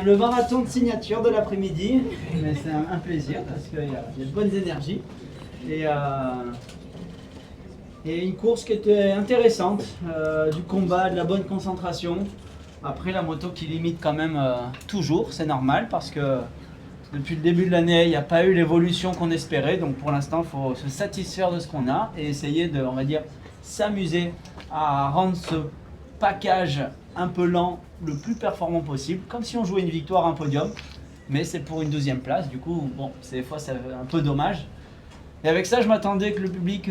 le marathon de signature de l'après-midi. Mais c'est un plaisir parce qu'il y a de bonnes énergies. Et une course qui était intéressante, du combat, de la bonne concentration. Après la moto qui limite quand même toujours, c'est normal parce que depuis le début de l'année, il n'y a pas eu l'évolution qu'on espérait. Donc pour l'instant, il faut se satisfaire de ce qu'on a et essayer de, on va dire, s'amuser à rendre ce package un peu lent le plus performant possible, comme si on jouait une victoire, un podium. Mais c'est pour une 12e place, du coup, bon, des fois c'est un peu dommage. Et avec ça, je m'attendais que le public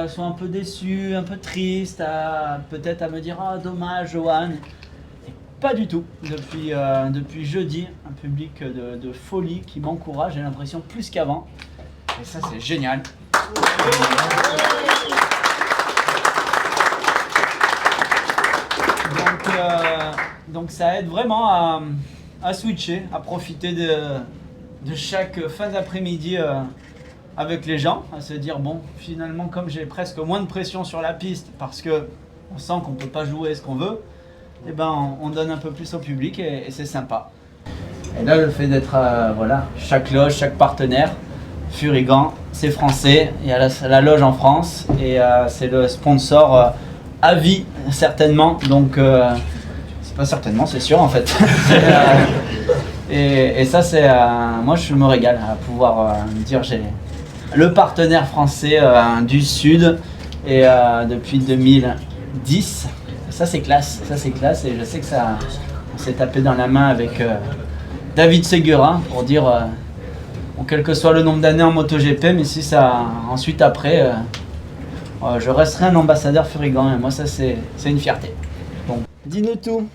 soit un peu déçu, un peu triste, peut-être à me dire « Ah, dommage, Johan !» Pas du tout. Depuis jeudi, un public de folie qui m'encourage, j'ai l'impression plus qu'avant. Et ça, c'est génial. Donc ça aide vraiment à switcher, à profiter de chaque fin d'après-midi avec les gens, à se dire bon, finalement, comme j'ai presque moins de pression sur la piste parce que on sent qu'on ne peut pas jouer ce qu'on veut, eh ben, on donne un peu plus au public et c'est sympa. Et là, le fait d'être, voilà, chaque loge, chaque partenaire, Furigan, c'est français, il y a la loge en France et c'est le sponsor à vie, certainement. Donc, c'est pas certainement, c'est sûr en fait. Et ça, c'est, moi, je me régale à pouvoir me dire j'ai le partenaire français du Sud et depuis 2010. Ça c'est classe et je sais que ça, on s'est tapé dans la main avec David Segurin pour dire, bon, quel que soit le nombre d'années en MotoGP, mais si ça, ensuite après, je resterai un ambassadeur Furigan et moi ça c'est une fierté. Bon, dis-nous tout.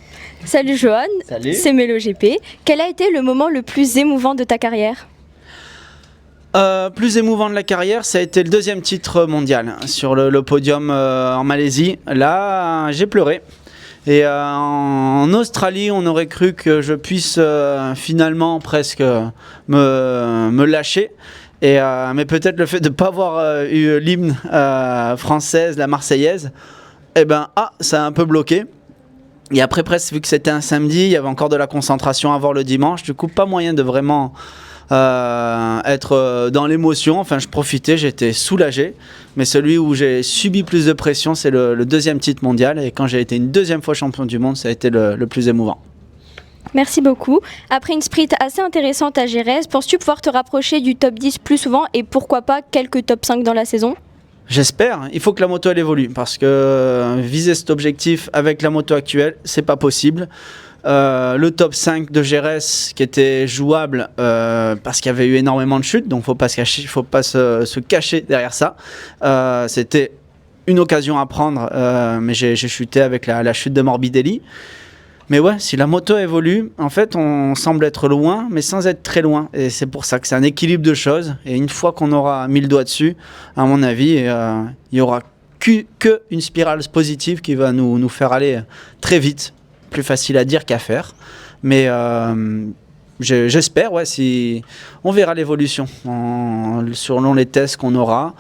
Salut Johan, Salut. C'est MeloGP. Quel a été le moment le plus émouvant de ta carrière ? Plus émouvant de la carrière, ça a été le 2e titre mondial sur le podium en Malaisie. Là, j'ai pleuré. Et en Australie, on aurait cru que je puisse finalement presque me lâcher. Mais peut-être le fait de ne pas avoir eu l'hymne française, la Marseillaise, ça a un peu bloqué. Et après, presque, vu que c'était un samedi, il y avait encore de la concentration à voir le dimanche. Du coup, pas moyen de vraiment être dans l'émotion. Enfin, je profitais, j'étais soulagé. Mais celui où j'ai subi plus de pression, c'est le 2e titre mondial. Et quand j'ai été une 2e fois champion du monde, ça a été le plus émouvant. Merci beaucoup. Après une sprint assez intéressante à Jerez, penses-tu pouvoir te rapprocher du top 10 plus souvent et pourquoi pas quelques top 5 dans la saison ? J'espère. Il faut que la moto elle évolue parce que viser cet objectif avec la moto actuelle, c'est pas possible. Le top 5 de Jerez qui était jouable parce qu'il y avait eu énormément de chutes, donc faut pas se cacher derrière ça. C'était une occasion à prendre, mais j'ai chuté avec la chute de Morbidelli. Mais ouais, si la moto évolue, en fait, on semble être loin, mais sans être très loin. Et c'est pour ça que c'est un équilibre de choses. Et une fois qu'on aura mis le doigt dessus, à mon avis, il y aura qu'une spirale positive qui va nous faire aller très vite. Plus facile à dire qu'à faire. Mais j'espère, ouais, si on verra l'évolution selon les tests qu'on aura.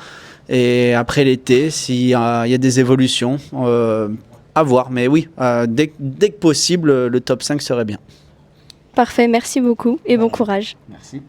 Et après l'été, s'il y a des évolutions, à voir. Mais oui, dès que possible, le top 5 serait bien. Parfait, merci beaucoup et bon courage. Merci.